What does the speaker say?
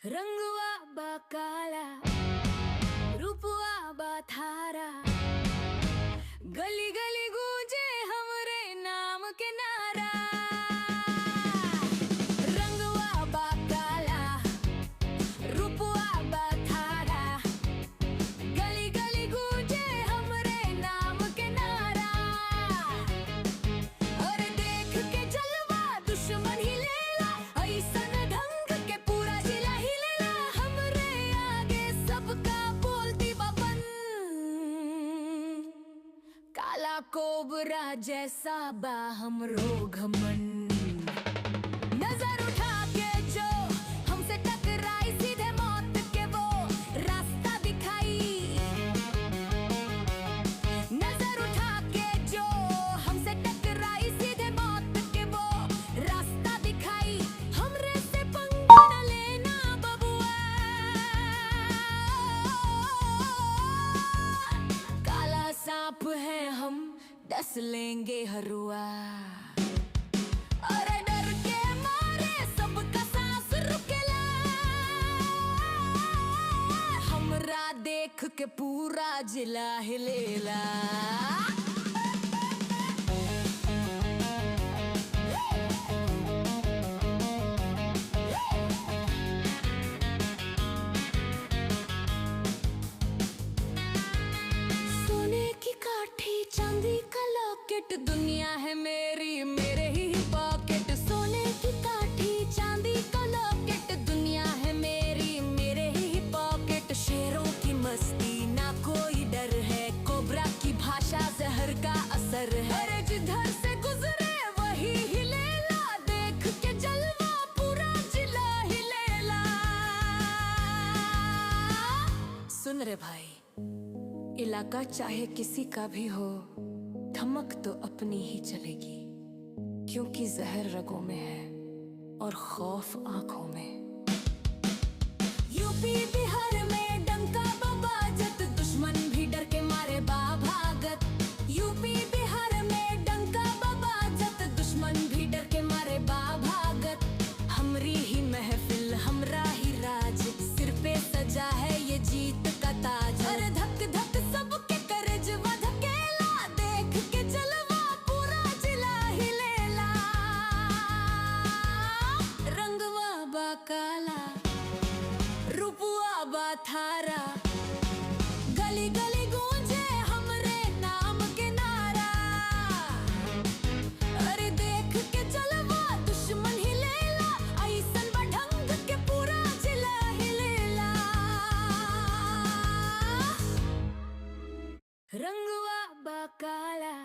रंगवा बा काला, रूपवा बा थारा, गली गली गूंजे हमरे नाम के नारा। रंगवा बा काला, रूपवा बा थारा, गली गली गूंजे हमरे नाम के नारा। और देख के जलवा दुश्मन ही लेला, ऐसन ढंग के पूरा जिला ही लेला। हमरे आगे सबका बोलती बबन, काला कोबरा जैसा बा हमरो घमंड। नजर उठा के जो हमसे टकराई, सीधे मौत के वो रास्ता दिखाई। नजर उठा के जो हमसे टकराई, सीधे मौत के वो रास्ता दिखाई। हमरे से पंगा न लेना बबुआ, काला सांप है हम, डस लेंगे हरुआ। अरे डर के मारे सबका सांस रुकेला, हमरा देख के पूरा जिला हिलेला। सोने की काठी चांदी का लॉकेट, दुनिया है मेरी मेरे ही पॉकेट। सोने की काठी चांदी का लॉकेट, दुनिया है मेरी मेरे ही पॉकेट। शेरों की मस्ती ना कोई डर है, कोबरा की भाषा जहर का असर है। अरे जिधर से गुजरे वही हिलेला, देख के जलवा पूरा जिला हिलेला। सुन रे भाई, इलाका चाहे किसी का भी हो, धमक तो अपनी ही चलेगी, क्योंकि जहर रगों में है और खौफ आंखों में। यूपी बिहार में डंका बबाजत, दुश्मन भी डर के मारे बा भागत। यूपी बिहार में डंका बबाजत, दुश्मन भी डर के मारे बा भागत। हमरी ही महफिल हमरा ही राज, सिर पे सजा है ये जीत का ताज। अरे धक धक सबके करजवा धकेला, देख के जलवा पूरा जिला हिलेला। रंगवा बा काला, रूपवा बा थारा, गली गली गूंजे हमरे नाम के नारा। अरे देख के जलवा दुश्मन ही लेला, ऐसन बा ढंग के पूरा जिला हिलेला। रंगवा बा काला,